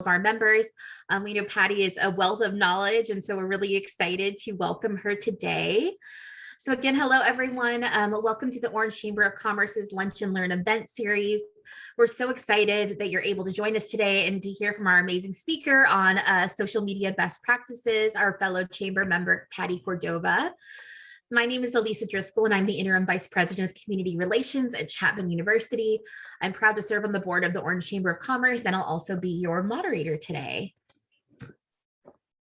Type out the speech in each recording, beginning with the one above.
of our members. We know Pattie is a wealth of knowledge, and so we're really excited to welcome her today. So again, hello everyone. Welcome to the Orange Chamber of Commerce's Lunch and Learn event series. We're so excited that you're able to join us today and to hear from our amazing speaker on social media best practices, our fellow chamber member, Pattie Cordova. My name is Elisa Driscoll, and I'm the Interim Vice President of Community Relations at Chapman University. I'm proud to serve on the board of the Orange Chamber of Commerce, and I'll also be your moderator today.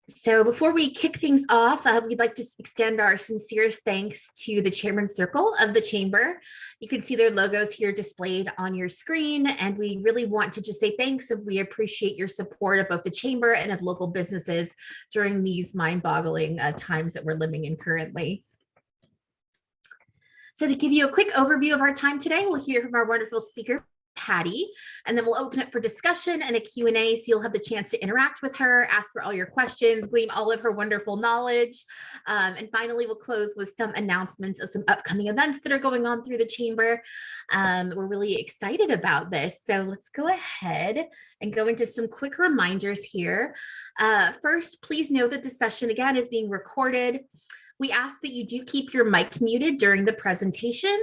So before we kick things off, we'd like to extend our sincerest thanks to the Chairman's Circle of the Chamber. You can see their logos here displayed on your screen, and we really want to just say thanks, and we appreciate your support of both the Chamber and of local businesses during these mind-boggling times that we're living in currently. So to give you a quick overview of our time today, we'll hear from our wonderful speaker, Pattie, and then we'll open it for discussion and a Q&A, so you'll have the chance to interact with her, ask her all your questions, glean all of her wonderful knowledge. And finally, we'll close with some announcements of some upcoming events that are going on through the Chamber. We're really excited about this. So let's go ahead and go into some quick reminders here. First, please know that this session, again, is being recorded. We ask that you do keep your mic muted during the presentation.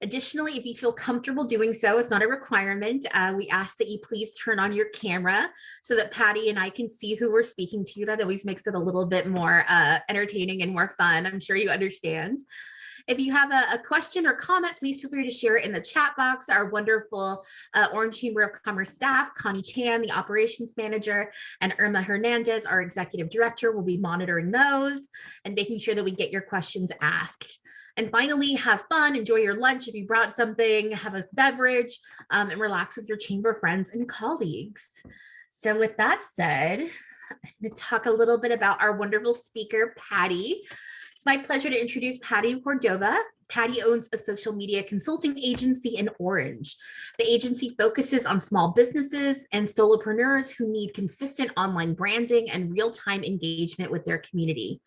Additionally, if you feel comfortable doing so, it's not a requirement. We ask that you please turn on your camera so that Pattie and I can see who we're speaking to. That always makes it a little bit more entertaining and more fun. I'm sure you understand. If you have a question or comment, please feel free to share it in the chat box. Our wonderful Orange Chamber of Commerce staff, Connie Chan, the operations manager, and Irma Hernandez, our executive director, will be monitoring those and making sure that we get your questions asked. And finally, have fun, enjoy your lunch if you brought something, have a beverage, and relax with your chamber friends and colleagues. So with that said, I'm going to talk a little bit about our wonderful speaker, Pattie. My pleasure to introduce Pattie Cordova. Pattie owns a social media consulting agency in Orange. The agency focuses on small businesses and solopreneurs who need consistent online branding and real-time engagement with their community.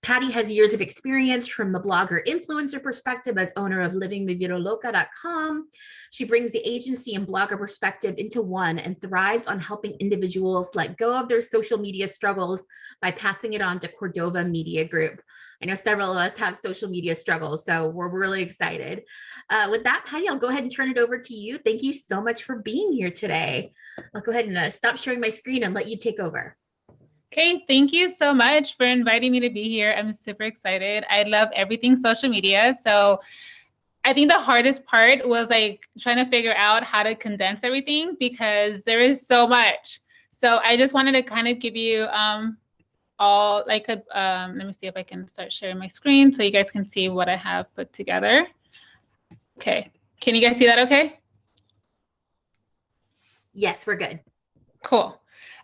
Pattie has years of experience from the blogger influencer perspective as owner of livingmividoloca.com. She brings the agency and blogger perspective into one and thrives on helping individuals let go of their social media struggles by passing it on to Cordova Media Group. I know several of us have social media struggles, so we're really excited. With that, Pattie, I'll go ahead and turn it over to you. Thank you so much for being here today. I'll go ahead and stop sharing my screen and let you take over. Okay, thank you so much for inviting me to be here. I'm super excited. I love everything social media. So I think the hardest part was like trying to figure out how to condense everything because there is so much. So I just wanted to kind of give you all like a, let me see if I can start sharing my screen so you guys can see what I have put together. Okay, can you guys see that okay? Yes, we're good. Cool.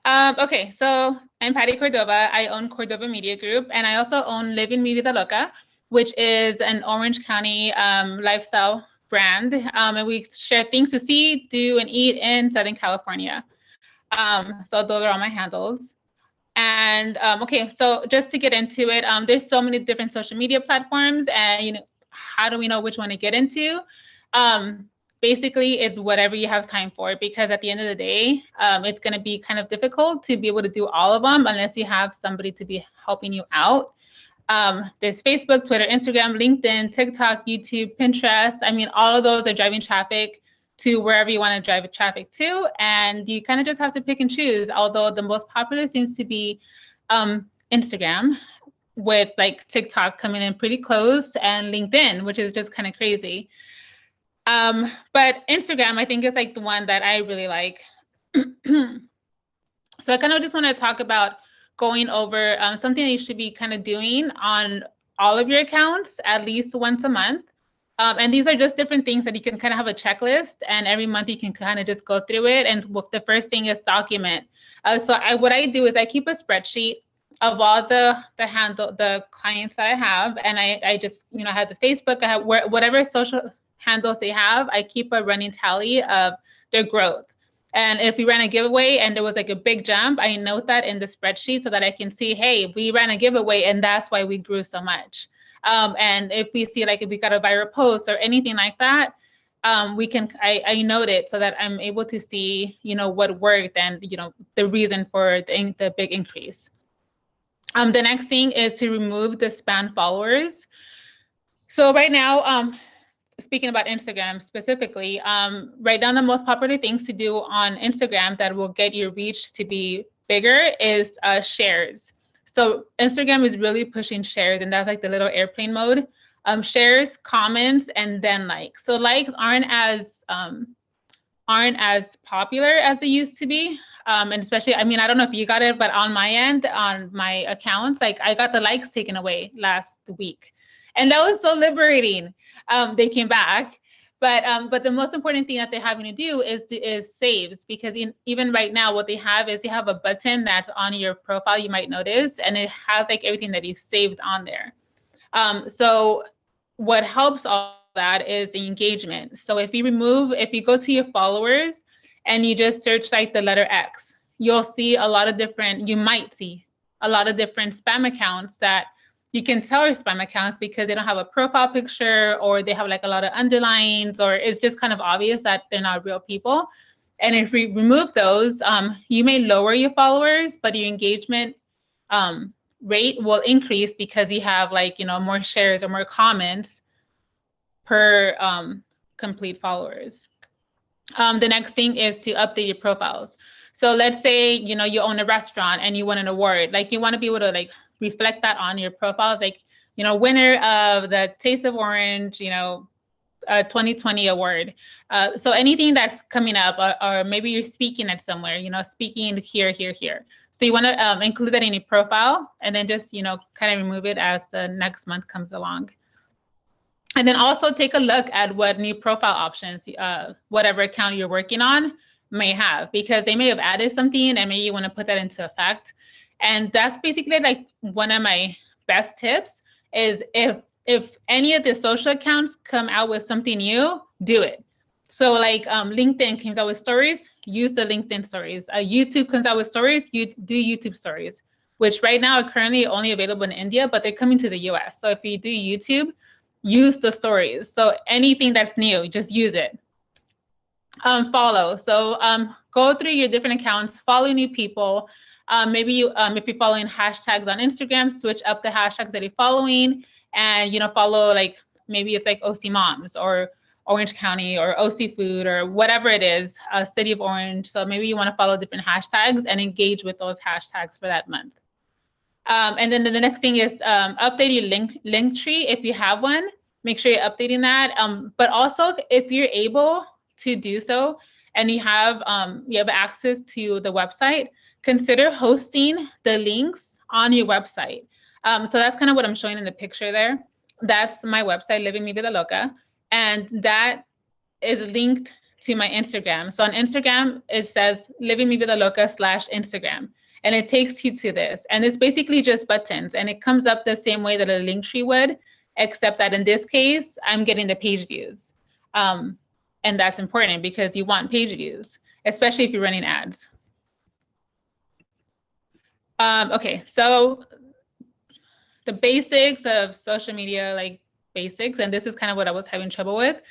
Okay, so I'm Pattie Cordova. I own Cordova Media Group, and I also own Living Mi Vida Loca, which is an Orange County lifestyle brand. And we share things to see, do, and eat in Southern California. So those are all my handles. And okay, so just to get into it, there's so many different social media platforms, and you know, how do we know which one to get into? Basically, it's whatever you have time for, because at the end of the day, it's going to be kind of difficult to be able to do all of them unless you have somebody to be helping you out. There's Facebook, Twitter, Instagram, LinkedIn, TikTok, YouTube, Pinterest. I mean, all of those are driving traffic to wherever you want to drive traffic to. And you kind of just have to pick and choose, although the most popular seems to be Instagram, with like TikTok coming in pretty close, and LinkedIn, which is just kind of crazy. But Instagram, I think, is like the one that I really like. So I kind of just want to talk about going over something that you should be kind of doing on all of your accounts at least once a month. And these are just different things that you can kind of have a checklist, and every month you can kind of just go through it. And the first thing is document. What I do is I keep a spreadsheet of all the clients that I have, and I just, you know, I have the Facebook, I have whatever social handles they have, I keep a running tally of their growth. And if we ran a giveaway and there was like a big jump, I note that in the spreadsheet so that I can see, hey, we ran a giveaway and that's why we grew so much. And if we see like if we got a viral post or anything like that, I note it so that I'm able to see, what worked and, the reason for the big increase. The next thing is to remove the spam followers. So right now, speaking about Instagram specifically, write down the most popular things to do on Instagram that will get your reach to be bigger is shares. So Instagram is really pushing shares, and that's like the little airplane mode. Shares, comments, and then likes. So likes aren't as popular as they used to be. And especially, I mean, I don't know if you got it, but on my end, on my accounts, like I got the likes taken away last week. And that was so liberating. They came back. But the most important thing that they're having to do is saves, because even right now, what they have is they have a button that's on your profile, you might notice, and it has like everything that you saved on there. So what helps all that is the engagement. So if you go to your followers and you just search like the letter X, you might see a lot of different spam accounts that you can tell are spam accounts because they don't have a profile picture, or they have like a lot of underlines, or it's just kind of obvious that they're not real people. And if we remove those, you may lower your followers, but your engagement rate will increase because you have more shares or more comments per complete followers. The next thing is to update your profiles. So let's say, you own a restaurant and you won an award. Like, you want to be able to reflect that on your profiles, winner of the Taste of Orange, 2020 award. So anything that's coming up, or maybe you're speaking at somewhere, speaking here. So you want to include that in your profile, and then just, kind of remove it as the next month comes along. And then also take a look at what new profile options, whatever account you're working on may have, because they may have added something and maybe you want to put that into effect. And that's basically like one of my best tips is if any of the social accounts come out with something new, do it. So LinkedIn comes out with stories, use the LinkedIn stories. YouTube comes out with stories, you do YouTube stories, which right now are currently only available in India, but they're coming to the US. So if you do YouTube, use the stories. So anything that's new, just use it. Follow. So go through your different accounts, follow new people. Maybe if you're following hashtags on Instagram, switch up the hashtags that you're following, and follow maybe it's like OC Moms or Orange County or OC Food or whatever it is, City of Orange. So maybe you want to follow different hashtags and engage with those hashtags for that month. And then the next thing is update your link tree if you have one. Make sure you're updating that. But also, if you're able to do so and you have access to the website, consider hosting the links on your website. So that's kind of what I'm showing in the picture there. That's my website, Living Mi Vida Loca, and that is linked to my Instagram. So on Instagram, it says Living Mi Vida Loca /Instagram. And it takes you to this. And it's basically just buttons. And it comes up the same way that a link tree would, except that in this case, I'm getting the page views. And that's important because you want page views, especially if you're running ads. Okay, so the basics of social media, basics, and this is kind of what I was having trouble with.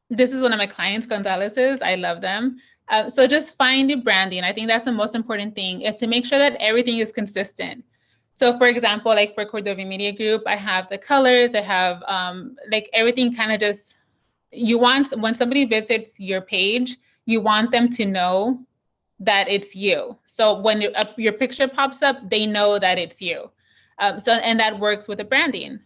This is one of my clients, Gonzalez's. I love them. So just find your branding. I think that's the most important thing, is to make sure that everything is consistent. So for example, for Cordova Media Group, I have the colors, I have everything kind of just, when somebody visits your page, you want them to know that it's you. So when your picture pops up, they know that it's you. And that works with the branding.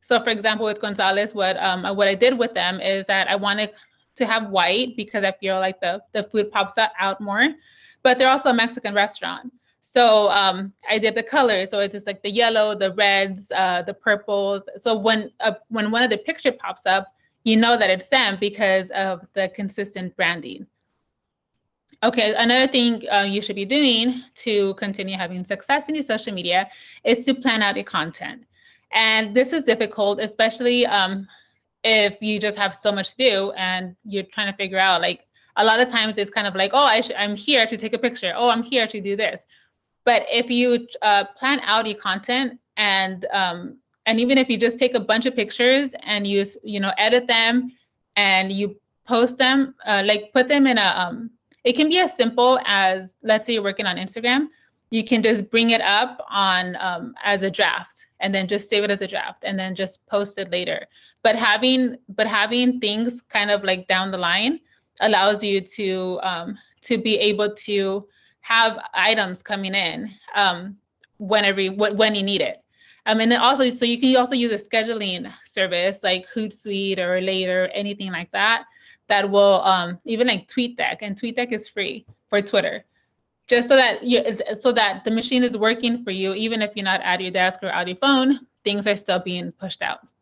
So for example, with Gonzalez, what I did with them is that I wanted to have white because I feel like the food pops out more, but they're also a Mexican restaurant. So I did the colors. So it's just like the yellow, the reds, the purples. So when one of the picture pops up, you know that it's them because of the consistent branding. Okay, another thing you should be doing to continue having success in your social media is to plan out your content. And this is difficult, especially if you just have so much to do and you're trying to figure out, a lot of times it's kind of like, oh, I'm here to take a picture. Oh, I'm here to do this. But if you plan out your content and even if you just take a bunch of pictures and you edit them and you post them, like put them in a, it can be as simple as, let's say you're working on Instagram, you can just bring it up on as a draft and then just save it as a draft and then just post it later. But having things kind of like down the line allows you to be able to have items coming in when you need it. And then also, so you can also use a scheduling service like Hootsuite or Later, anything like that, that will even like TweetDeck, and TweetDeck is free for Twitter, just so that the machine is working for you, even if you're not at your desk or at your phone, things are still being pushed out.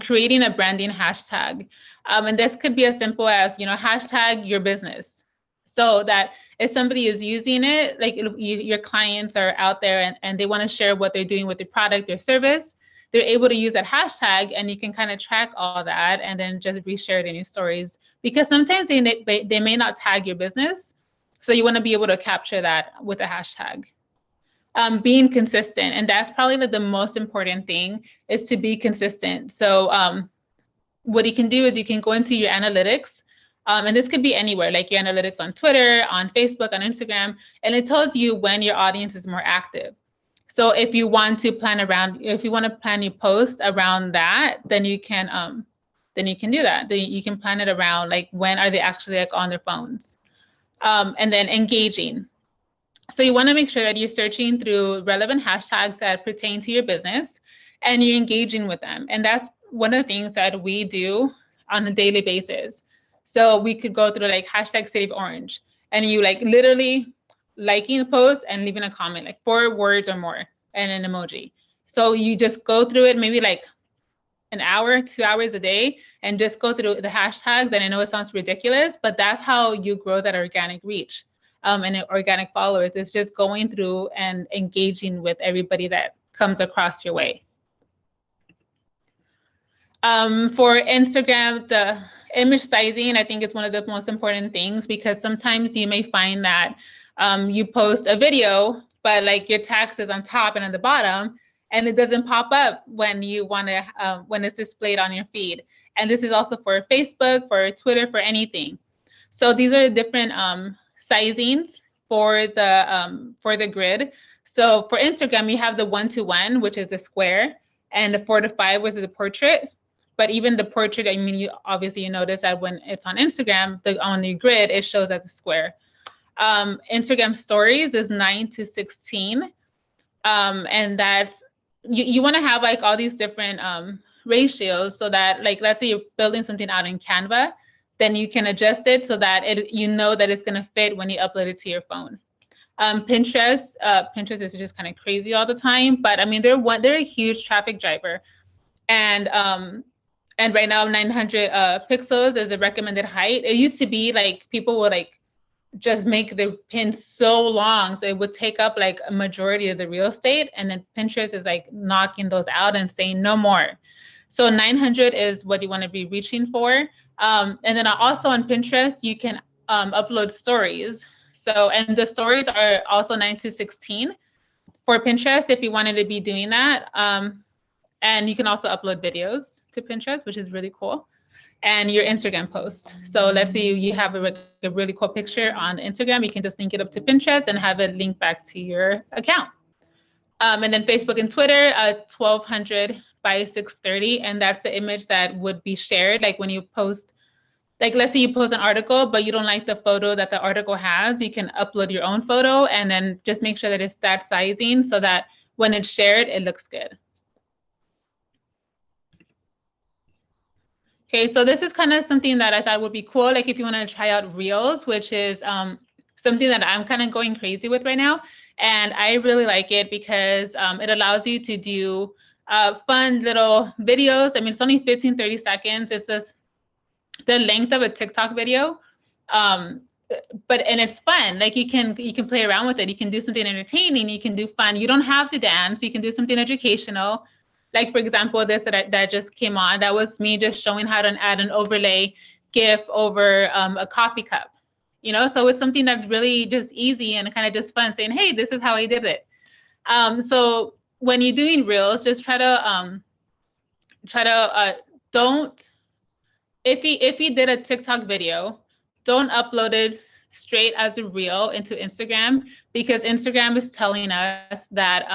Creating a branding hashtag, and this could be as simple as, you know, hashtag your business, so that if somebody is using it, like your clients are out there and they want to share what they're doing with the product or service, they're able to use that hashtag, and you can kind of track all that and then just reshare it in your stories, because sometimes they may not tag your business. So you want to be able to capture that with a hashtag. Being consistent, and that's probably like the most important thing, is to be consistent. So what you can do is you can go into your analytics, and this could be anywhere, like your analytics on Twitter, on Facebook, on Instagram, and it tells you when your audience is more active. So if you want to plan your post around that, then you can do that. You can plan it around like when are they actually like on their phones. And then engaging. So you want to make sure that you're searching through relevant hashtags that pertain to your business and you're engaging with them. And that's one of the things that we do on a daily basis. So we could go through like hashtag Save Orange, and you like literally liking a post and leaving a comment, like 4 words or more and an emoji. So you just go through it maybe like an hour, 2 hours a day, and just go through the hashtags. And I know it sounds ridiculous, but that's how you grow that organic reach and organic followers, is just going through and engaging with everybody that comes across your way. For Instagram, the image sizing, I think it's one of the most important things, because sometimes you may find that you post a video, but like your text is on top and on the bottom, and it doesn't pop up when you want to, when it's displayed on your feed. And this is also for Facebook, for Twitter, for anything. So these are different sizings for the grid. So for Instagram, you have the 1:1, which is a square, and the 4:5, which is a portrait. But even the portrait, I mean, you notice that when it's on Instagram, on the grid, it shows as a square. Instagram stories is 9:16. And that's, you want to have like all these different ratios, so that like, let's say you're building something out in Canva, then you can adjust it so that you know that it's going to fit when you upload it to your phone. Pinterest is just kind of crazy all the time, but I mean, they're a huge traffic driver. And right now 900 pixels is a recommended height. It used to be like people would like just make the pin so long, so it would take up like a majority of the real estate, and then Pinterest is like knocking those out and saying no more. So 900 is what you want to be reaching for. And then also on Pinterest, you can upload stories. So, and the stories are also 9:16 for Pinterest if you wanted to be doing that. And you can also upload videos to Pinterest, which is really cool. And your Instagram post. So let's say you have a really cool picture on Instagram, you can just link it up to Pinterest and have it linked back to your account. And then Facebook and Twitter, 1200 by 630. And that's the image that would be shared. Like when you post, like let's say you post an article, but you don't like the photo that the article has, you can upload your own photo and then just make sure that it's that sizing so that when it's shared, it looks good. Okay, so this is kind of something that I thought would be cool, like if you want to try out Reels, which is something that I'm kind of going crazy with right now. And I really like it because it allows you to do fun little videos. I mean, it's only 15, 30 seconds. It's just the length of a TikTok video. And it's fun. Like you can play around with it. You can do something entertaining. You can do fun. You don't have to dance. You can do something educational. Like, for example, this that just came on, that was me just showing how to add an overlay GIF over a coffee cup, you know? So it's something that's really just easy and kind of just fun, saying, hey, this is how I did it. So when you're doing Reels, just try to don't if you did a TikTok video, don't upload it straight as a reel into Instagram, because Instagram is telling us that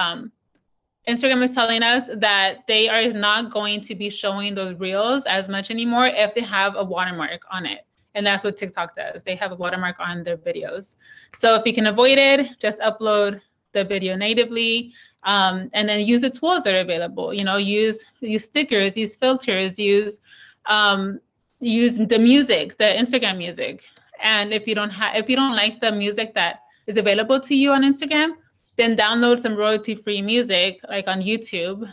they are not going to be showing those reels as much anymore if they have a watermark on it. And that's what TikTok does. They have a watermark on their videos. So if you can avoid it, just upload the video natively, and then use the tools that are available. You know, use stickers, use filters, use the music, the Instagram music. And if you don't like the music that is available to you on Instagram, then download some royalty-free music, like on YouTube.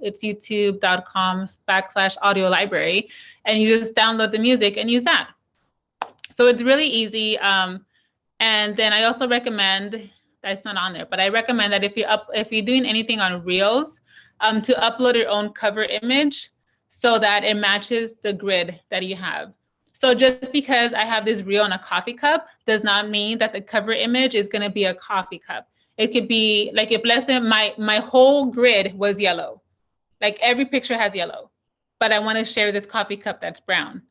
It's youtube.com/audio library, and you just download the music and use that. So it's really easy. And then I also recommend, that's not on there, but I recommend that if you're doing anything on Reels, to upload your own cover image so that it matches the grid that you have. So just because I have this reel in a coffee cup does not mean that the cover image is going to be a coffee cup. It could be like, if let's say my whole grid was yellow, like every picture has yellow, but I want to share this coffee cup that's brown.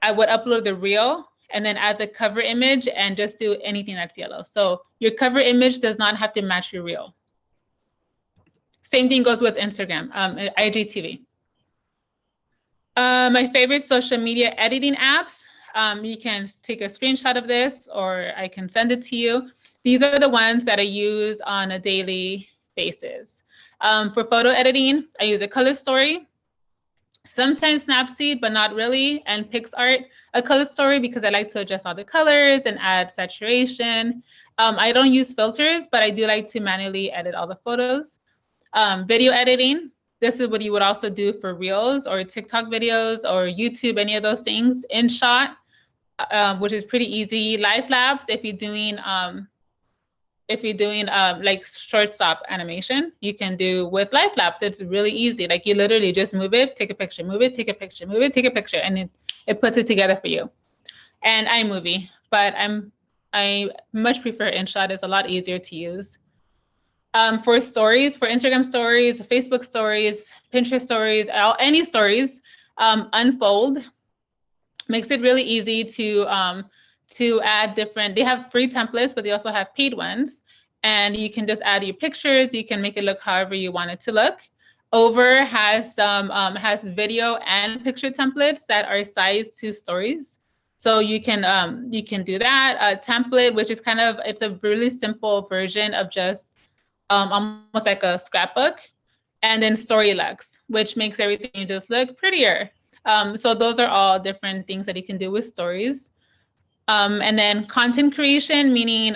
I would upload the reel and then add the cover image and just do anything that's yellow. So your cover image does not have to match your reel. Same thing goes with Instagram, IGTV. My favorite social media editing apps, you can take a screenshot of this or I can send it to you. These are the ones that I use on a daily basis. For photo editing, I use a Color Story, sometimes Snapseed, but not really, and PixArt. A Color Story because I like to adjust all the colors and add saturation. I don't use filters, but I do like to manually edit all the photos. Video editing, this is what you would also do for Reels or TikTok videos or YouTube, any of those things. InShot, which is pretty easy. Life Labs, if you're doing like short stop animation, you can do with Life Labs. It's really easy. Like you literally just move it, take a picture, move it, take a picture, move it, take a picture, and it puts it together for you. And iMovie, but I much prefer InShot. It's a lot easier to use. For stories, for Instagram stories, Facebook stories, Pinterest stories, any stories, Unfold makes it really easy to add different, they have free templates, but they also have paid ones. And you can just add your pictures. You can make it look however you want it to look. Over has some has video and picture templates that are sized to stories. So you can do that. A template, which is it's a really simple version of just almost like a scrapbook. And then Storylux, which makes everything just look prettier. So those are all different things that you can do with stories. And then content creation, meaning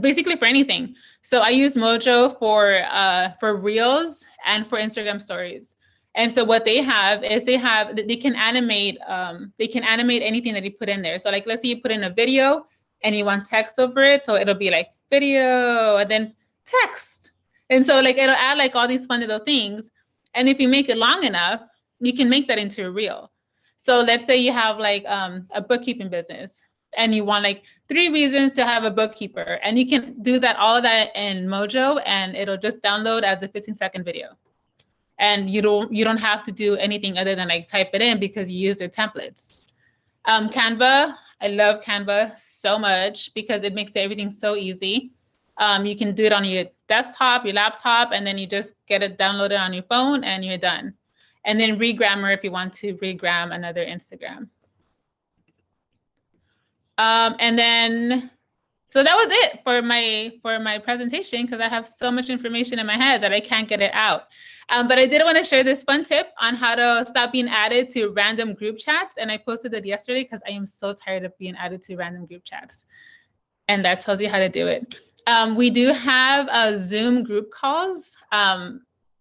basically for anything. So I use Mojo for Reels and for Instagram stories. And so what they have is they can animate anything that you put in there. So like, let's say you put in a video and you want text over it. So it'll be like video and then text. And so like, it'll add like all these fun little things. And if you make it long enough, you can make that into a reel. So let's say you have like a bookkeeping business and you want like 3 reasons to have a bookkeeper, and you can do all of that in Mojo and it'll just download as a 15-second video. And you don't have to do anything other than like type it in because you use their templates. Canva, I love Canva so much because it makes everything so easy. You can do it on your desktop, your laptop, and then you just get it downloaded on your phone and you're done. And then Regrammer if you want to regram another Instagram. And then, so that was it for my presentation because I have so much information in my head that I can't get it out. But I did want to share this fun tip on how to stop being added to random group chats. And I posted it yesterday because I am so tired of being added to random group chats. And that tells you how to do it. We do have Zoom group calls.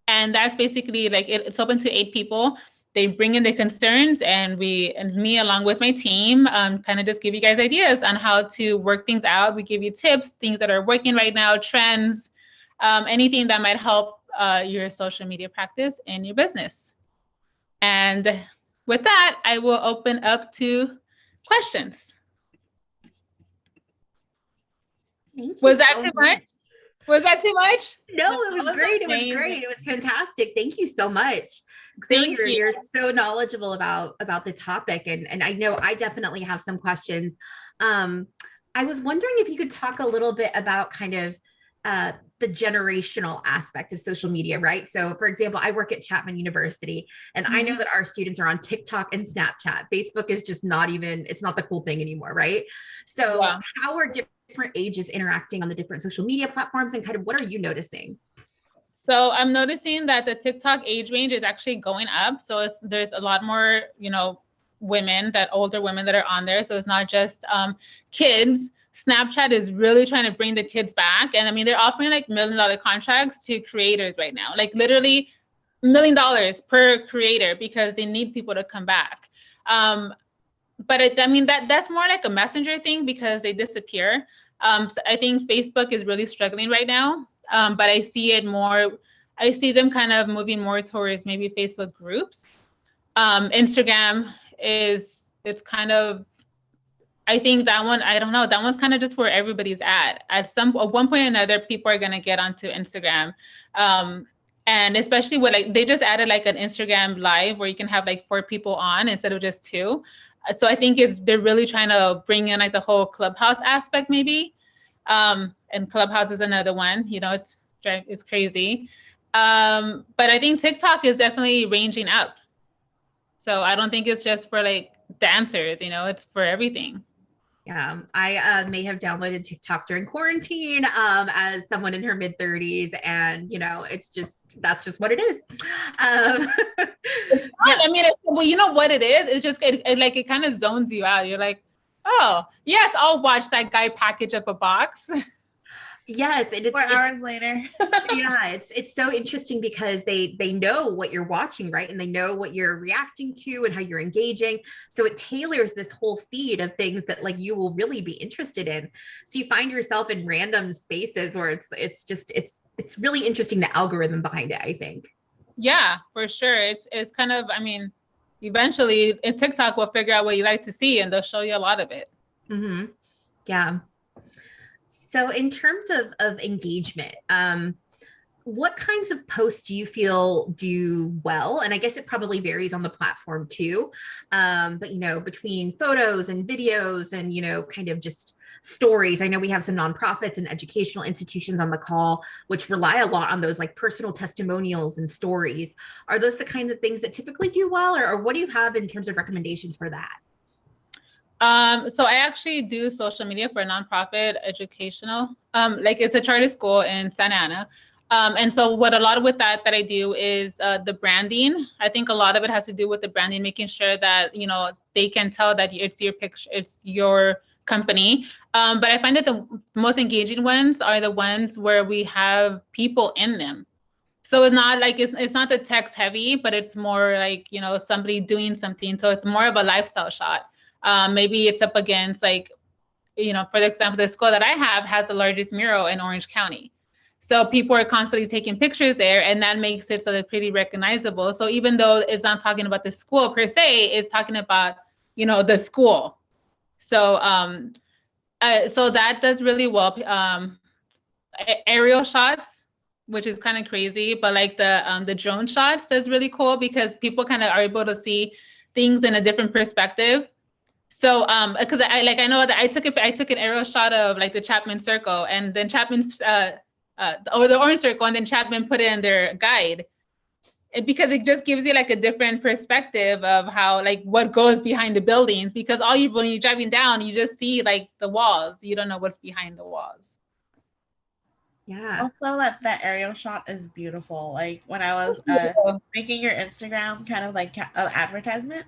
And that's basically like, it's open to 8 people. They bring in their concerns and me along with my team kind of just give you guys ideas on how to work things out. We give you tips, things that are working right now, trends, anything that might help your social media practice in your business. And with that, I will open up to questions. Thank you Was that so too much? Was that too much? No, No, it that was was great. It was amazing. great. It was fantastic. Thank you so much. Clearly, Thank you. you're so knowledgeable about the topic, and I know I definitely have some questions. Um, I was wondering if you could talk a little bit about kind of the generational aspect of social media, right? So, for example, I work at Chapman University, and I know that our students are on TikTok and Snapchat. Facebook is just not even, it's not the cool thing anymore, right? So, Yeah. how are different ages interacting on the different social media platforms, and kind of what are you noticing? So I'm noticing that the TikTok age range is actually going up. So there's a lot more, women, that older women that are on there. So it's not just kids. Snapchat is really trying to bring the kids back. And I mean, they're offering like $1 million contracts to creators right now, like literally $1 million per creator, because they need people to come back. But I mean, that's more like a messenger thing because they disappear. So I think Facebook is really struggling right now. But I see them kind of moving more towards maybe Facebook groups. Instagram it's kind of, I think that one, I don't know, that one's kind of just where everybody's at. At one point or another, people are gonna get onto Instagram. And especially with like, they just added like an Instagram live where you can have like 4 people on instead of just 2. So I think they're really trying to bring in like the whole Clubhouse aspect maybe. And Clubhouse is another one, it's crazy. But I think TikTok is definitely ranging up. So I don't think it's just for like dancers, it's for everything. Yeah, I may have downloaded TikTok during quarantine as someone in her mid 30s, and that's just what it is. It's fun. Yeah. I mean, well, you know what it is? It's just it kind of zones you out. You're like, oh yes, I'll watch that guy package up a box. Yes, and 4 hours later. Yeah, it's so interesting because they know what you're watching, right? And they know what you're reacting to and how you're engaging. So it tailors this whole feed of things that like you will really be interested in. So you find yourself in random spaces where it's really interesting, the algorithm behind it, I think. Yeah, for sure. It's kind of, I mean, eventually in TikTok will figure out what you like to see and they'll show you a lot of it. Mm-hmm. Yeah. So in terms of engagement, what kinds of posts do you feel do well? And I guess it probably varies on the platform too. But between photos and videos and kind of just stories. I know we have some nonprofits and educational institutions on the call, which rely a lot on those like personal testimonials and stories. Are those the kinds of things that typically do well, or what do you have in terms of recommendations for that? So I actually do social media for a nonprofit educational, like it's a charter school in Santa Ana. And so what a lot of with that I do is the branding. I think a lot of it has to do with the branding, making sure that, they can tell that it's your picture, it's your company. But I find that the most engaging ones are the ones where we have people in them. So it's not like it's not the text heavy, but it's more like, somebody doing something. So it's more of a lifestyle shot. Maybe it's up against like, for example, the school that I have has the largest mural in Orange County. So people are constantly taking pictures there, and that makes it so they're pretty recognizable. So even though it's not talking about the school per se, it's talking about, the school. So so that does really well. Aerial shots, which is kind of crazy, but like the drone shots, that's really cool because people kind of are able to see things in a different perspective. So because I know that I took an aerial shot of like the Chapman Circle, and then Chapman's or the Orange Circle, and then Chapman put it in their guide. Because it just gives you like a different perspective of how like what goes behind the buildings, because when you're driving down, you just see like the walls. You don't know what's behind the walls. Yeah. Also, that aerial shot is beautiful. Like when I was making your Instagram kind of like advertisement,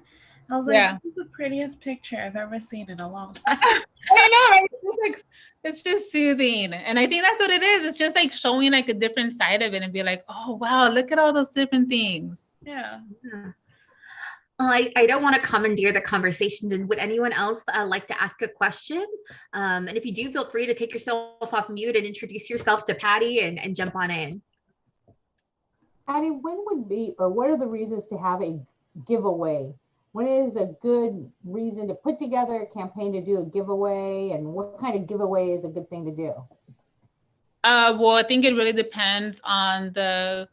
I was like, Yeah. this is the prettiest picture I've ever seen in a long time. I know, right? It's just soothing. And I think that's what it is. It's just like showing like a different side of it and be like, oh, wow, look at all those different things. Yeah. Well, I don't want to commandeer the conversations. And would anyone else like to ask a question? And if you do, feel free to take yourself off mute and introduce yourself to Pattie and jump on in. Pattie, when would be, or what are the reasons to have a giveaway? When is a good reason to put together a campaign to do a giveaway, and what kind of giveaway is a good thing to do? Well, I think it really depends on the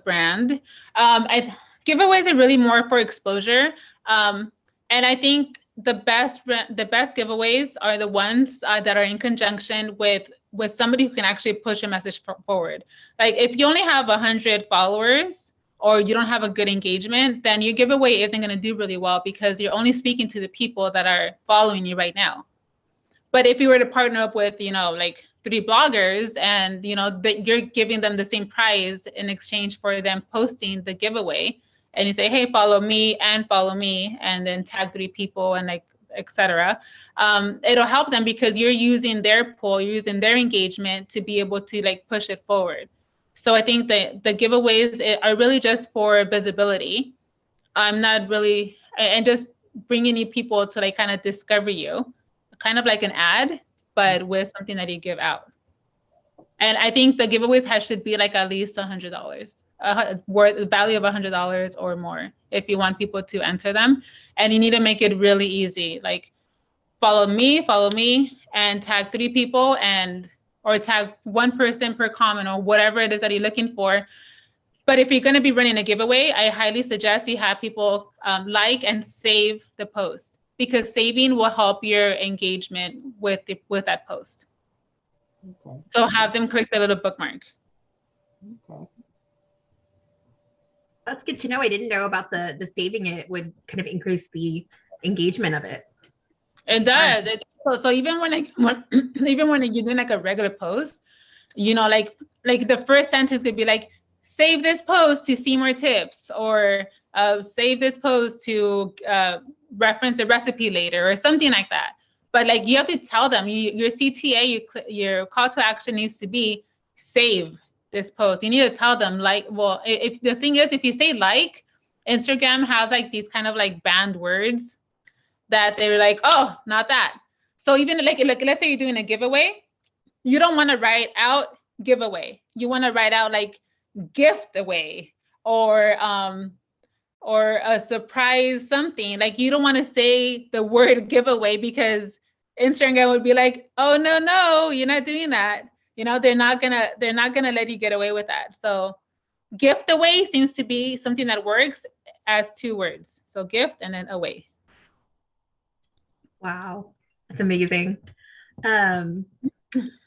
brand. Giveaways are really more for exposure. And I think the best giveaways are the ones that are in conjunction with somebody who can actually push a message forward. Like if you only have 100 followers or you don't have a good engagement, then your giveaway isn't going to do really well because you're only speaking to the people that are following you right now. But if you were to partner up with, like 3 bloggers and, that you're giving them the same prize in exchange for them posting the giveaway, and you say, hey, follow me, and then tag 3 people and like, etc. It'll help them because you're using their poll, you're using their engagement to be able to like push it forward. So I think that the giveaways are really just for visibility. I'm not really, and just bringing you people to like kind of discover you, kind of like an ad, but with something that you give out. And I think the giveaways should be like at least $100, worth value of $100 or more if you want people to enter them. And you need to make it really easy. Like follow me, and tag 3 people or tag 1 person per comment or whatever it is that you're looking for. But if you're going to be running a giveaway, I highly suggest you have people like and save the post, because saving will help your engagement with that post. Okay. So have them click the little bookmark. Okay. That's good to know. I didn't know about the saving it would kind of increase the engagement of it. It does. So even when you're doing like a regular post, like the first sentence could be like, save this post to see more tips, or save this post to reference a recipe later, or something like that. But like you have to tell them, your CTA, your call to action needs to be save this post. You need to tell them like, well, if the thing is, if you say like, Instagram has like these kind of like banned words that they're like, oh, not that. So even like let's say you're doing a giveaway, you don't want to write out giveaway. You want to write out like gift away or a surprise something. Like you don't want to say the word giveaway because Instagram would be like, oh no, you're not doing that. They're not gonna let you get away with that. So gift away seems to be something that works as 2 words. So gift and then away. Wow, that's amazing.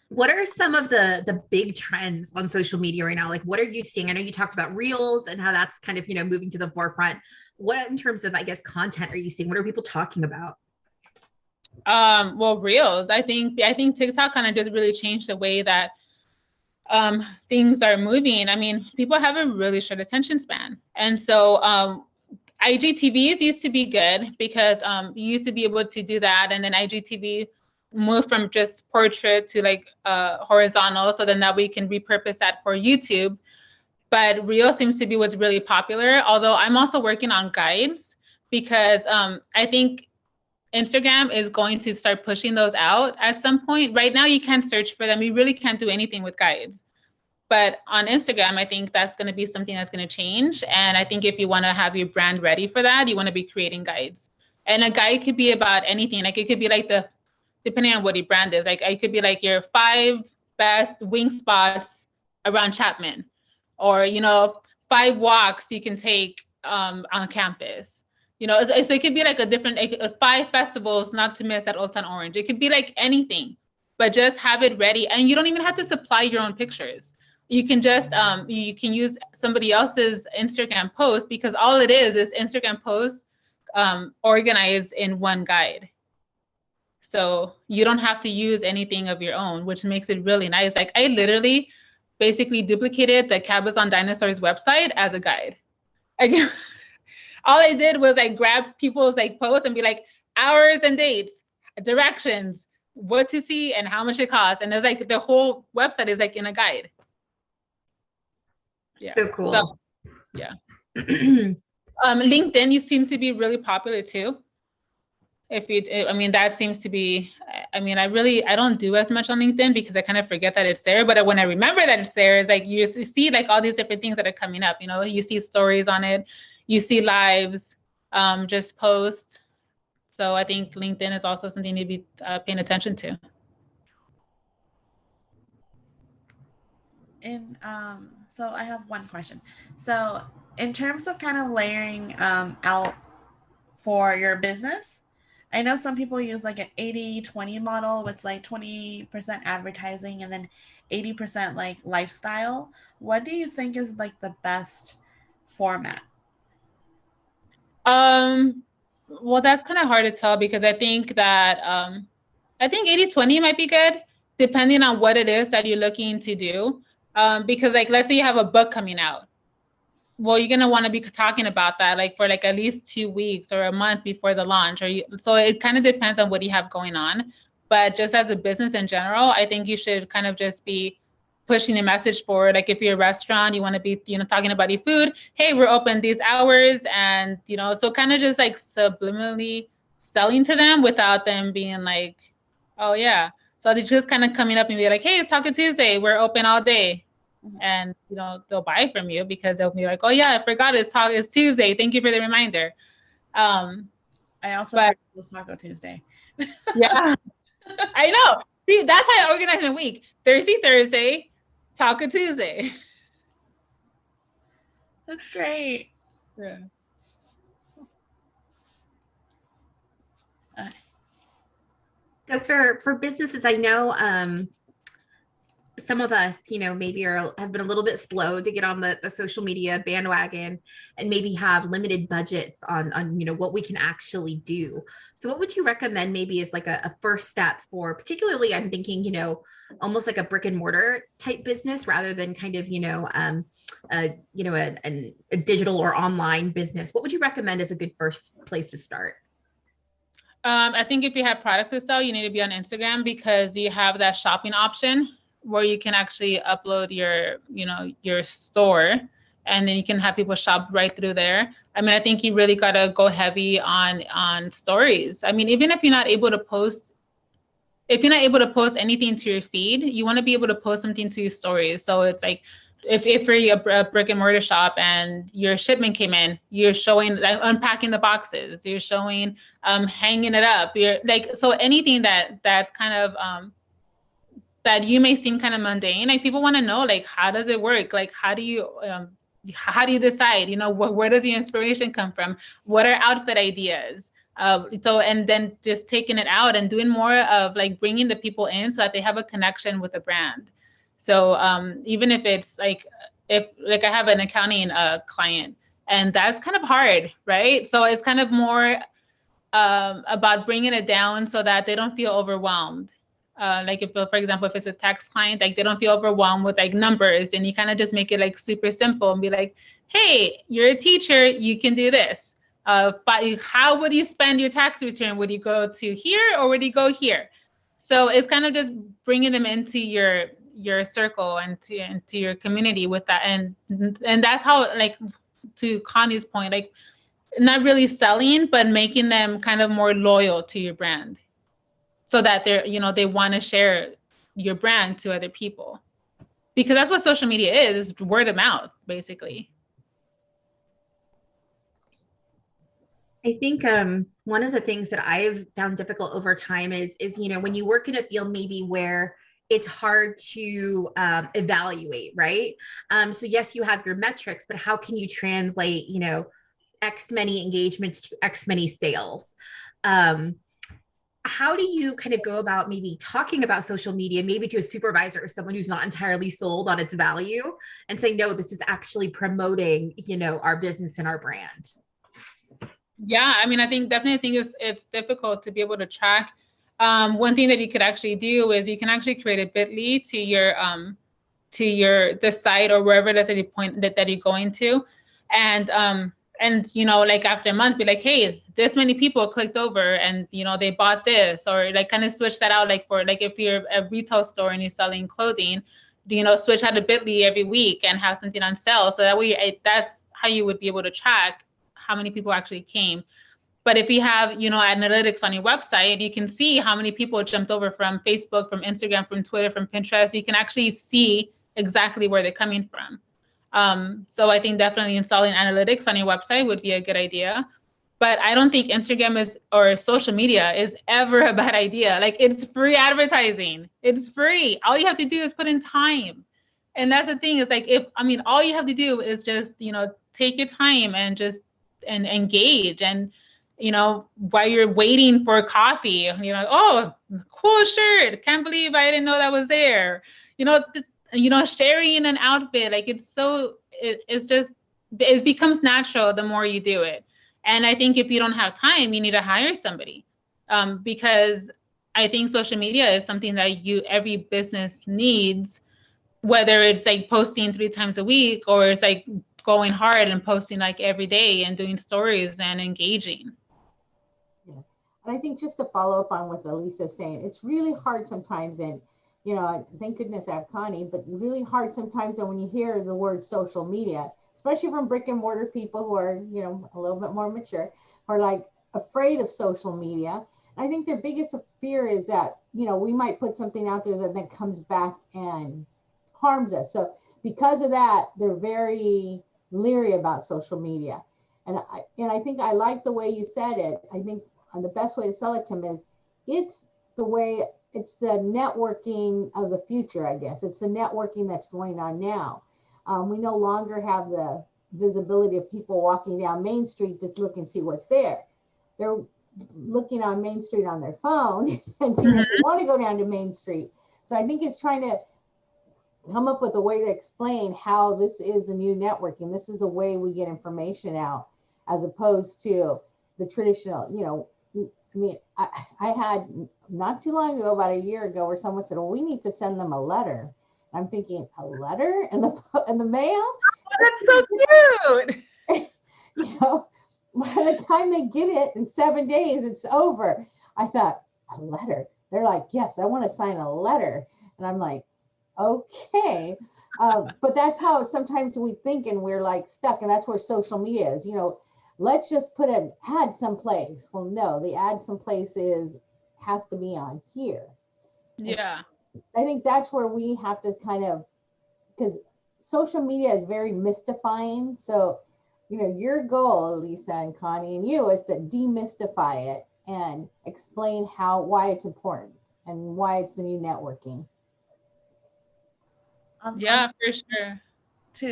What are some of the big trends on social media right now? Like, what are you seeing? I know you talked about Reels and how that's kind of, moving to the forefront. What in terms of, I guess, content are you seeing? What are people talking about? Well, Reels. I think TikTok kind of just really changed the way that things are moving. I mean, people have a really short attention span. And so IGTVs used to be good because you used to be able to do that. And then IGTV moved from just portrait to like horizontal. So then now we can repurpose that for YouTube. But Reel seems to be what's really popular. Although I'm also working on guides because I think Instagram is going to start pushing those out at some point. Right now, you can't search for them. You really can't do anything with guides. But on Instagram, I think that's going to be something that's going to change. And I think if you want to have your brand ready for that, you want to be creating guides. And a guide could be about anything. Like it could be like depending on what your brand is, like it could be like your 5 best wing spots around Chapman, or, 5 walks you can take on campus. So it could be like a different, 5 festivals not to miss at Old Town Orange. It could be like anything, but just have it ready. And you don't even have to supply your own pictures. You can just, you can use somebody else's Instagram post, because all it is Instagram posts organized in one guide. So you don't have to use anything of your own, which makes it really nice. Like I literally basically duplicated the Cabazon Dinosaurs website as a guide. Again, all I did was I grab people's like posts and be like, hours and dates, directions, what to see and how much it costs. And there's like the whole website is like in a guide. Yeah. So cool. So, yeah. LinkedIn seems to be really popular too. That seems to be, I don't do as much on LinkedIn because I kind of forget that it's there. But when I remember that it's there, it's like you see like all these different things that are coming up. You see stories on it, you see lives, just posts. So I think LinkedIn is also something to be paying attention to. So I have one question. So in terms of kind of layering out for your business, I know some people use like an 80-20 model with like 20% advertising and then 80% like lifestyle. What do you think is like the best format? Well, that's kind of hard to tell because I think that I think 80-20 might be good depending on what it is that you're looking to do. Because like let's say you have a book coming out. Well, you're gonna want to be talking about that like for like at least 2 weeks or a month before the launch, so it kind of depends on what you have going on. But just as a business in general, I think you should kind of just be pushing a message forward. Like if you're a restaurant, you want to be, talking about your food. Hey, we're open these hours, and so kind of just like subliminally selling to them without them being like, oh yeah. So they just kind of coming up and be like, hey, it's Taco Tuesday. We're open all day. And they'll buy from you because they'll be like, oh yeah, I forgot it's Tuesday. Thank you for the reminder. I also forgot it was Taco Tuesday. Yeah, I know. See, that's how I organize my week. Thursday, Taco Tuesday. That's great. Yeah. So for businesses, I know some of us, maybe have been a little bit slow to get on the social media bandwagon and maybe have limited budgets on what we can actually do. So what would you recommend maybe is like a first step for, particularly I'm thinking, almost like a brick and mortar type business rather than kind of, a digital or online business. What would you recommend as a good first place to start? I think if you have products to sell, you need to be on Instagram because you have that shopping option where you can actually upload your store, and then you can have people shop right through there. I mean, I think you really got to go heavy on stories. I mean, even if you're not able to post anything to your feed, you want to be able to post something to your stories. So it's like, if you're a brick and mortar shop and your shipment came in, you're showing like unpacking the boxes, you're showing hanging it up. You're like, so anything that's kind of that you may seem kind of mundane, like people want to know, like, how does it work? Like, how do you decide, where does your inspiration come from? What are outfit ideas? And then just taking it out and doing more of like bringing the people in so that they have a connection with the brand. So even if it's like, I have an accounting client, and that's kind of hard, right? So it's kind of more about bringing it down so that they don't feel overwhelmed. Like if, for example, if it's a tax client, like they don't feel overwhelmed with like numbers, and you kind of just make it like super simple and be like, hey, you're a teacher, you can do this. But how would you spend your tax return? Would you go to here or would you go here? So it's kind of just bringing them into your circle and to your community with that. And that's how, like, to Connie's point, like not really selling, but making them kind of more loyal to your brand, so that they want to share your brand to other people, because that's what social media is word of mouth, basically. I think one of the things that I've found difficult over time is when you work in a field maybe where it's hard to evaluate, right? So yes, you have your metrics, but how can you translate, X many engagements to X many sales? How do you kind of go about maybe talking about social media, maybe to a supervisor or someone who's not entirely sold on its value, and say, no, this is actually promoting, our business and our brand? Yeah, I mean, I definitely think it's difficult to be able to track. One thing that you could actually do is you can actually create a bit.ly to the site or wherever it is that you point that you're going to, and like after a month, be like, hey, this many people clicked over and they bought this, or like kind of switch that out. Like for like if you're a retail store and you're selling clothing, switch out to bit.ly every week and have something on sale. So that way, that's how you would be able to track how many people actually came. But if you have, analytics on your website, you can see how many people jumped over from Facebook, from Instagram, from Twitter, from Pinterest. You can actually see exactly where they're coming from. So I think definitely installing analytics on your website would be a good idea. But I don't think Instagram or social media is ever a bad idea. Like, it's free advertising. It's free. All you have to do is put in time. And that's the thing, is like, all you have to do is just, take your time and just and engage. And, while you're waiting for coffee, oh, cool shirt. Can't believe I didn't know that was there. Sharing an outfit, like it becomes natural the more you do it. And I think if you don't have time, you need to hire somebody, because I think social media is something that every business needs, whether it's like posting 3 times a week, or it's like going hard and posting like every day and doing stories and engaging. Yeah. And I think just to follow up on what Elisa's saying, it's really hard sometimes. And, thank goodness I have Connie, but really hard sometimes when you hear the word social media, especially from brick and mortar people who are, a little bit more mature, are like afraid of social media. I think their biggest fear is that, we might put something out there that then comes back and harms us. So because of that, they're very leery about social media. And I think I like the way you said it. I think the best way to sell it to them is it's the networking of the future, I guess. It's the networking that's going on now. We no longer have the visibility of people walking down Main Street to look and see what's there. They're looking on Main Street on their phone and seeing if they want to go down to Main Street. So I think it's trying to come up with a way to explain how this is the new networking. This is the way we get information out, as opposed to the traditional, I had not too long ago, about a year ago, where someone said, well, we need to send them a letter. I'm thinking, a letter in the mail? Oh, that's so cute. By the time they get it in 7 days, it's over. I thought, a letter? They're like, yes, I want to sign a letter. And I'm like, okay. But that's how sometimes we think, and we're like stuck. And that's where social media is, let's just put an ad someplace. Well, no, the ad someplace has to be on here. Yeah. I think that's where we have to because social media is very mystifying. So, your goal, Lisa and Connie and you, is to demystify it and explain why it's important and why it's the new networking. Yeah, for sure.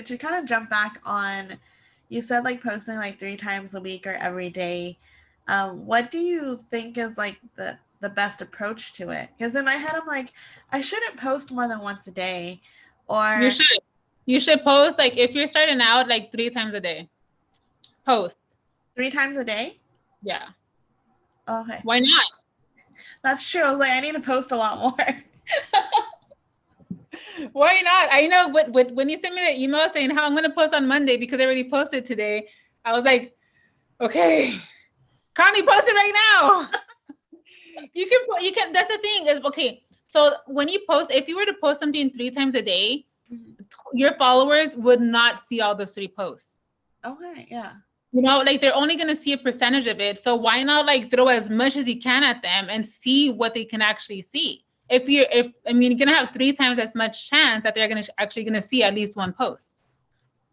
To kind of jump back on, you said like posting like 3 times a week or every day. What do you think is like the best approach to it? Because in my head, I'm like, I shouldn't post more than once a day. Or you should post, like, if you're starting out, like 3 times a day. Post 3 times a day. Yeah. Okay. Why not? That's true. I was like, I need to post a lot more. Why not? I know when you sent me the email saying how I'm going to post on Monday because I already posted today, I was like, okay, Connie, post it right now. You can, that's the thing is, okay. So when you post, if you were to post something 3 times a day, your followers would not see all those 3 posts. Okay. Yeah. Like they're only going to see a percentage of it. So why not like throw as much as you can at them and see what they can actually see? You're going to have 3 times as much chance that they're actually going to see at least one post.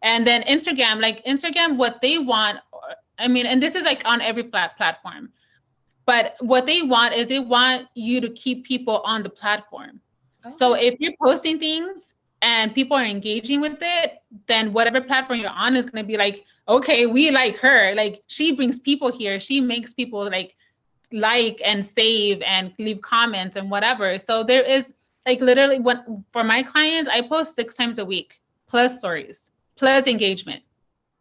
And then Instagram, what they want, and this is like on every platform, but what they want is they want you to keep people on the platform. Okay. So if you're posting things and people are engaging with it, then whatever platform you're on is going to be like, okay, we like her. Like she brings people here. She makes people like and save and leave comments and whatever. So there is like literally for my clients, I post 6 times a week, plus stories, plus engagement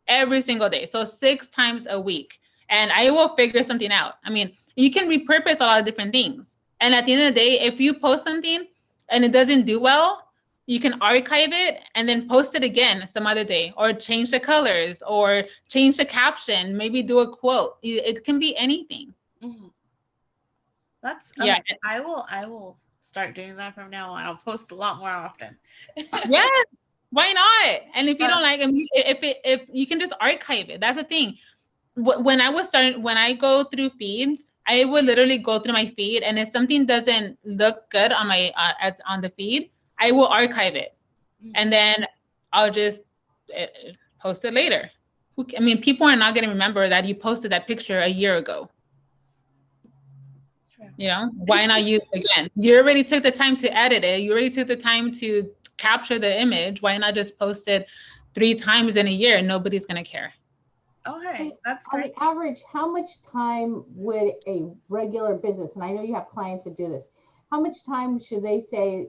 every single day. So 6 times a week. And I will figure something out. You can repurpose a lot of different things. And at the end of the day, if you post something and it doesn't do well, you can archive it and then post it again some other day, or change the colors or change the caption, maybe do a quote. It can be anything. Mm-hmm. That's okay. Yeah. I will start doing that from now on. I'll post a lot more often. Yeah, why not? And if you don't like them, if you can just archive it. That's the thing. When I go through feeds, I would literally go through my feed, and if something doesn't look good on my on the feed, I will archive it, and then I'll just post it later. People are not going to remember that you posted that picture a year ago. True. Why not use it again? You already took the time to edit it. You already took the time to capture the image. Why not just post it 3 times in a year and nobody's going to care? Okay, that's on great. the average, how much time would a regular business, and I know you have clients that do this, how much time should they say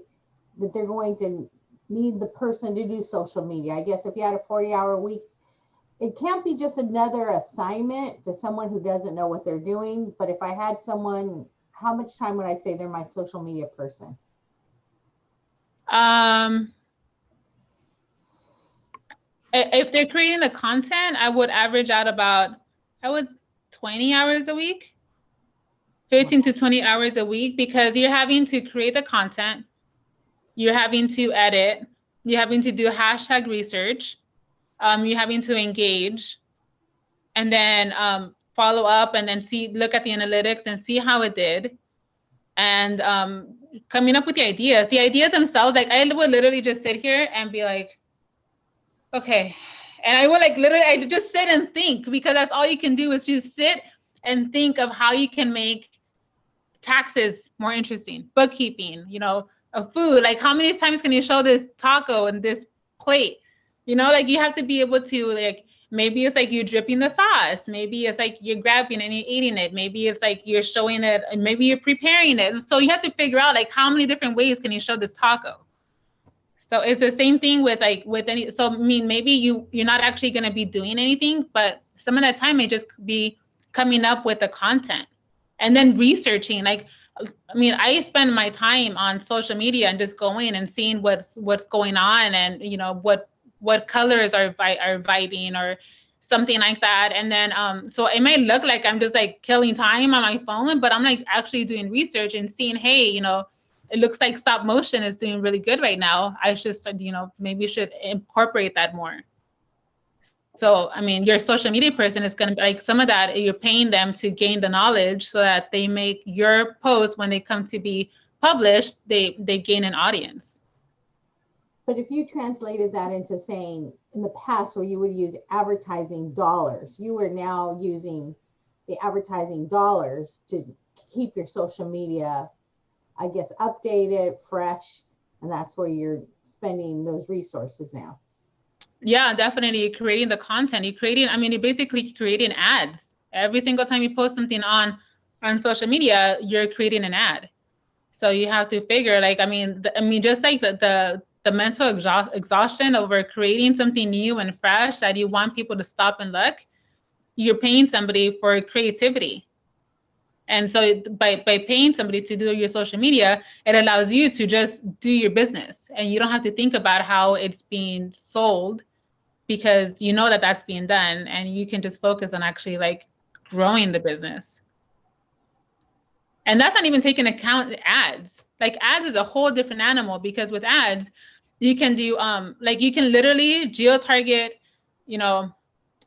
that they're going to need the person to do social media? I guess if you had a 40-hour week, it can't be just another assignment to someone who doesn't know what they're doing. But if I had someone, how much time would I say they're my social media person? If they're creating the content, I would average out about, 20 hours a week, 15 to 20 hours a week, because you're having to create the content, you're having to edit, you're having to do hashtag research, you're having to engage, and then follow up, and then look at the analytics and see how it did, and coming up with the ideas. The idea themselves, like I would literally just sit here and be like, okay. And I would I just sit and think, because that's all you can do is just sit and think of how you can make taxes more interesting, bookkeeping, a food, like how many times can you show this taco and this plate? You have to be able to, maybe it's like you dripping the sauce. Maybe it's like you're grabbing and you're eating it. Maybe it's like you're showing it, and maybe you're preparing it. So you have to figure out how many different ways can you show this taco? So it's the same thing with any, so I mean, maybe you're not actually going to be doing anything, but some of that time may just be coming up with the content and then researching. I spend my time on social media and just going and seeing what's going on, and what colors are vibing or something like that. And then so it might look like I'm just killing time on my phone, but I'm actually doing research and seeing, hey, it looks like stop motion is doing really good right now. I should, maybe should incorporate that more. So, I mean, your social media person is going to be some of that, you're paying them to gain the knowledge so that they make your posts, when they come to be published, they gain an audience. But if you translated that into saying in the past where you would use advertising dollars, you are now using the advertising dollars to keep your social media, I guess, updated, fresh, and that's where you're spending those resources now. Yeah, definitely. You're creating the content. You're basically creating ads. Every single time you post something on social media, you're creating an ad. So you have to figure, just like the mental exhaustion over creating something new and fresh that you want people to stop and look, you're paying somebody for creativity. And so by paying somebody to do your social media, it allows you to just do your business, and you don't have to think about how it's being sold, because that's being done, and you can just focus on actually growing the business. And that's not even taking account ads. Ads is a whole different animal, because with ads, you can do you can literally geo-target,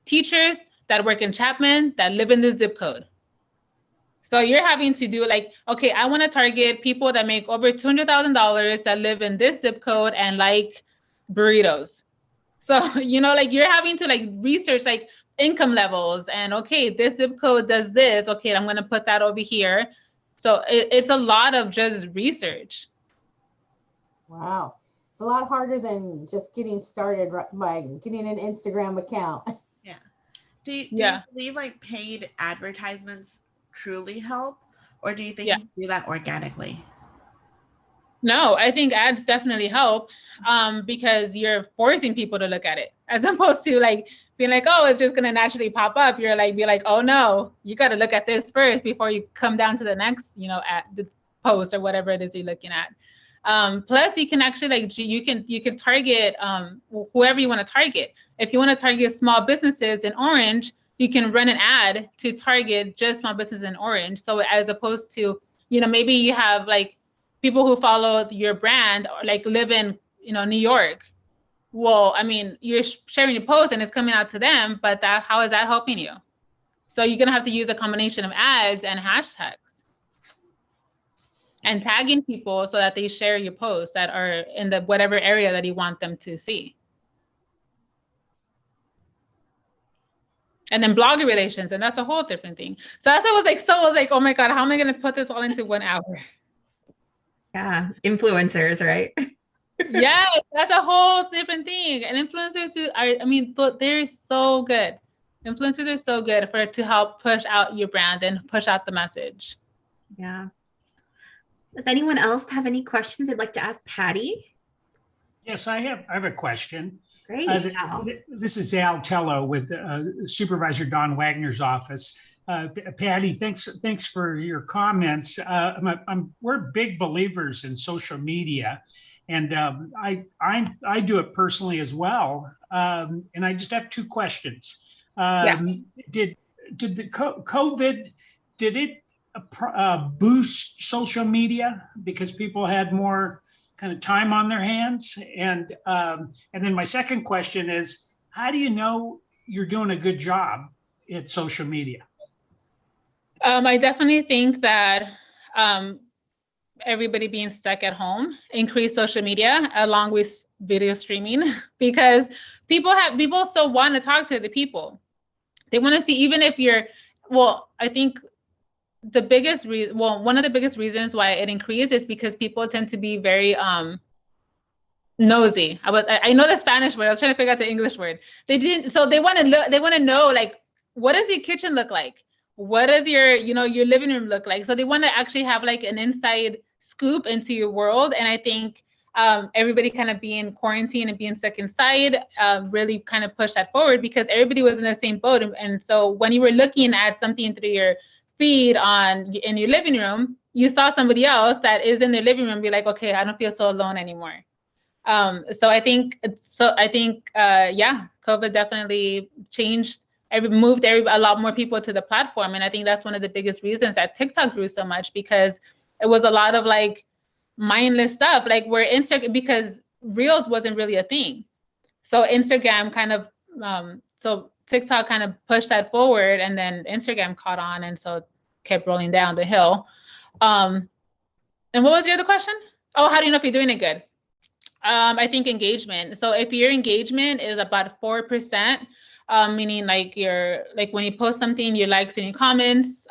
teachers that work in Chapman that live in the zip code. So you're having to do okay, I want to target people that make over $200,000 that live in this zip code and like burritos. So, you're having to research income levels, and okay, this zip code does this. Okay, I'm going to put that over here. So it's a lot of just research. Wow. It's a lot harder than just getting started by getting an Instagram account. Yeah. Do you believe paid advertisements truly help, or do you think you can do that organically? No, I think ads definitely help, because you're forcing people to look at it, as opposed to being oh, it's just going to naturally pop up. You're be oh no, you got to look at this first before you come down to the next, at the post or whatever it is you're looking at. Plus you can actually you can target whoever you want to target. If you want to target small businesses in Orange, you can run an ad to target just small business in Orange. So as opposed to, maybe you have people who follow your brand or live in, New York. Well, I mean, you're sharing your post and it's coming out to them, but how is that helping you? So you're going to have to use a combination of ads and hashtags and tagging people so that they share your posts that are in the whatever area that you want them to see. And then blogger relations, and that's a whole different thing. So that's I was like, oh my God, how am I going to put this all into 1 hour? Yeah, influencers, right? Yes, that's a whole different thing. And influencers they're so good. Influencers are so good to help push out your brand and push out the message. Yeah. Does anyone else have any questions they'd like to ask Pattie? Yes, I have a question. Great. This is Al Tello with Supervisor Don Wagner's office. Pattie, thanks for your comments. We're big believers in social media, and I do it personally as well. And I just have two questions. Did the COVID boost social media because people had more kind of time on their hands? And then my second question is, how do you know you're doing a good job at social media? I definitely think that everybody being stuck at home increased social media along with video streaming because people still want to talk to the people. They want to see, even if I think one of the biggest reasons why it increased is because people tend to be very nosy. I know the Spanish word. I was trying to figure out the English word. They want to know, like, what does your kitchen look like? What does your living room look like? So they want to actually have like an inside scoop into your world. And I think everybody kind of being quarantined and being stuck inside really kind of pushed that forward because everybody was in the same boat. And so when you were looking at something through your feed in your living room, you saw somebody else that is in their living room be like, okay, I don't feel so alone anymore. So I think COVID definitely moved a lot more people to the platform. And I think that's one of the biggest reasons that TikTok grew so much, because it was a lot of like mindless stuff, like because Reels wasn't really a thing. So Instagram kind of, so TikTok kind of pushed that forward, and then Instagram caught on, and so kept rolling down the hill. And what was your other question? Oh, how do you know if you're doing it good? I think engagement. So if your engagement is about 4%, meaning like when you post something, your likes and your comments,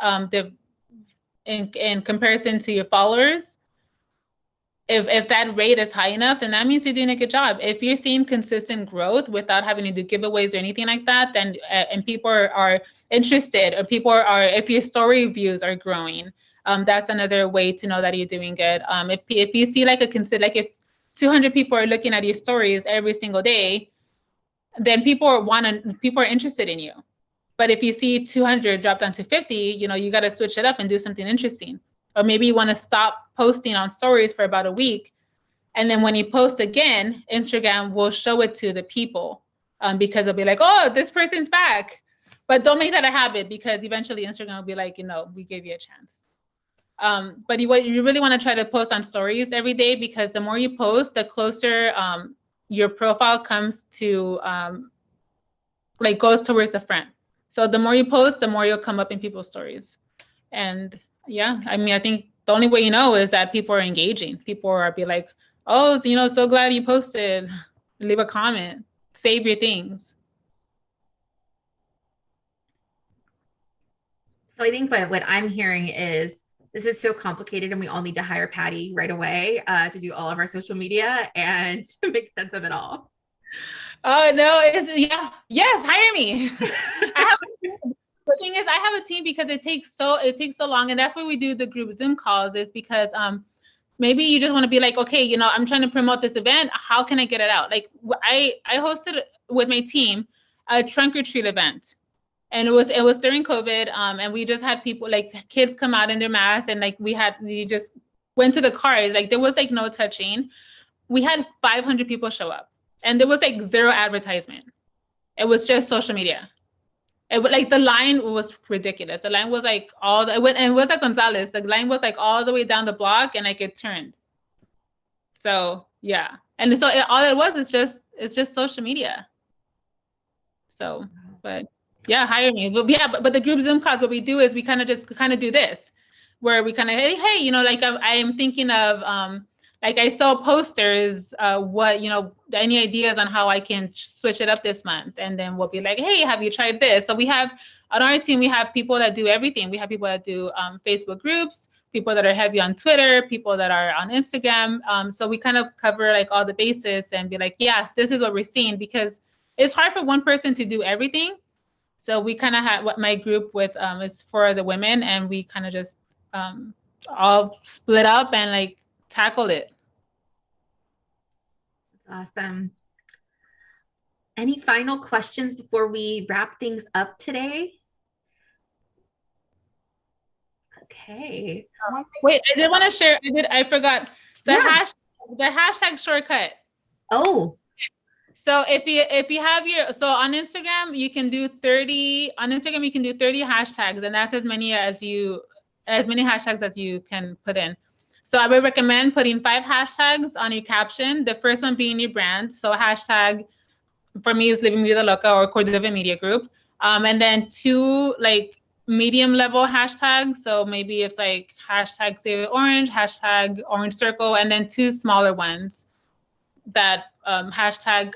in comparison to your followers, if that rate is high enough, then that means you're doing a good job. If you're seeing consistent growth without having to do giveaways or anything like that, then and people are interested, or if your story views are growing, that's another way to know that you're doing good. If you see if 200 people are looking at your stories every single day, then people are interested in you. But if you see 200 drop down to 50, you got to switch it up and do something interesting. Or maybe you want to stop posting on stories for about a week. And then when you post again, Instagram will show it to the people because they'll be like, oh, this person's back. But don't make that a habit, because eventually Instagram will be like, we gave you a chance. But you really want to try to post on stories every day, because the more you post, the closer your profile comes to goes towards the front. So the more you post, the more you'll come up in people's stories. And yeah, I think the only way is that people are engaging. People are be like, oh, so glad you posted. Leave a comment, save your things. So I think what I'm hearing is this is so complicated, and we all need to hire Pattie right away to do all of our social media and to make sense of it all. Oh no, yes, hire me. The thing is, I have a team because it takes so long, and that's why we do the group Zoom calls, is because maybe you just want to be like, okay, I'm trying to promote this event. How can I get it out? Like I hosted with my team a trunk or treat event, and it was during COVID, and we just had people, like kids, come out in their masks, and like we just went to the cars, like there was like no touching. We had 500 people show up, and there was like zero advertisement. It was just social media. The line was ridiculous. The line was like it was like Gonzalez. The line was like all the way down the block, and like it turned. So yeah, and so all it was is just social media. So, but yeah, hire me. But the group Zoom calls, what we do is we kind of do this, where we kind of hey, I am thinking of I saw posters, any ideas on how I can switch it up this month? And then we'll be like, hey, have you tried this? So we have, on our team, we have people that do everything. We have people that do Facebook groups. people that are heavy on Twitter, people that are on Instagram. So we kind of cover like all the bases and be like, yes, this is what we're seeing, because it's hard for one person to do everything. So we kind of had what my group with is for the women, and we kind of just all split up and like tackle it. Awesome. Any final questions before we wrap things up today? Okay. Wait, I did want to share. I forgot the Yeah. hashtag shortcut. Oh. So if you have on Instagram you can do 30 hashtags, and that's as many hashtags as you can put in. So I would recommend putting 5 hashtags on your caption. The first one being your brand. So hashtag for me is Living Vida Loca or Cordova Media Group. And then 2 like medium level hashtags. So maybe it's like hashtag Save Orange, hashtag Orange Circle, and then 2 smaller ones that hashtag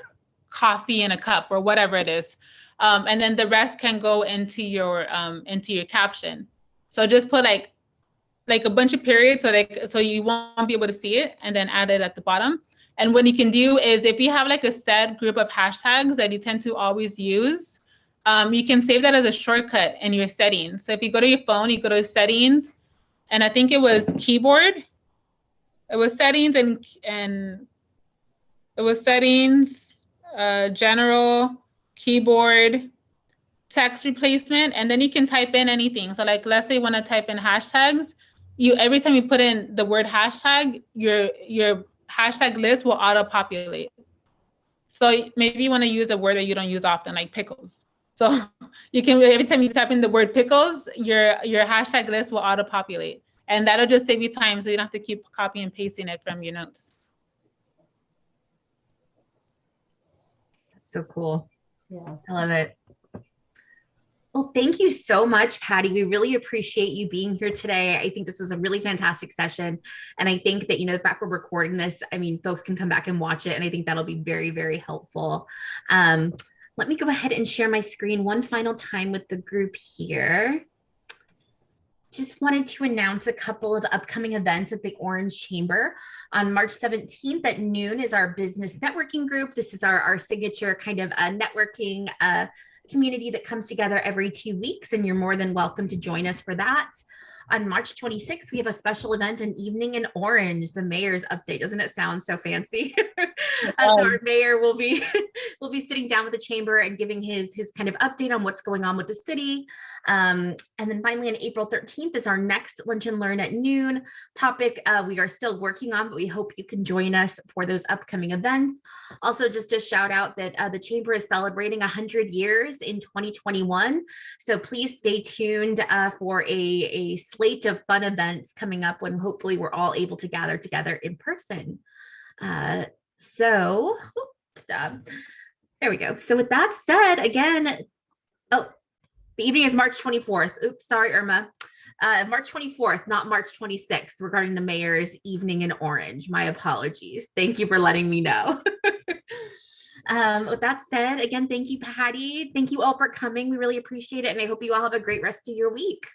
coffee in a cup or whatever it is. And then the rest can go into your caption. So just put like a bunch of periods so you won't be able to see it, and then add it at the bottom. And what you can do is, if you have like a set group of hashtags that you tend to always use, you can save that as a shortcut in your settings. So if you go to your phone, you go to settings, and I think it was keyboard. It was settings and it was settings, general, keyboard, text replacement, and then you can type in anything. So like, let's say you want to type in hashtags, every time you put in the word hashtag, your hashtag list will auto-populate. So maybe you want to use a word that you don't use often, like pickles. So you can, every time you type in the word pickles, your hashtag list will auto-populate. And that'll just save you time, so you don't have to keep copying and pasting it from your notes. That's so cool. Yeah. I love it. Well, thank you so much, Pattie. We really appreciate you being here today. I think this was a really fantastic session. And I think that, the fact we're recording this, I mean, folks can come back and watch it. And I think that'll be very, very helpful. Let me go ahead and share my screen one final time with the group here. Just wanted to announce a couple of upcoming events at the Orange Chamber. On March 17th at noon is our business networking group. This is our signature kind of networking community that comes together every 2 weeks, and you're more than welcome to join us for that. On March 26th, we have a special event, an evening in Orange, the mayor's update. Doesn't it sound so fancy? So our mayor will be sitting down with the chamber and giving his kind of update on what's going on with the city. And then finally on April 13th is our next Lunch and Learn at noon topic. We are still working on, but we hope you can join us for those upcoming events. Also, just a shout out that the chamber is celebrating 100 years in 2021. So please stay tuned for a slate of fun events coming up when hopefully we're all able to gather together in person. There we go. So with that said, again, the evening is March 24th. Oops, sorry, Irma. March 24th, not March 26th, regarding the mayor's evening in Orange. My apologies. Thank you for letting me know. With that said, again, thank you, Pattie. Thank you all for coming. We really appreciate it. And I hope you all have a great rest of your week.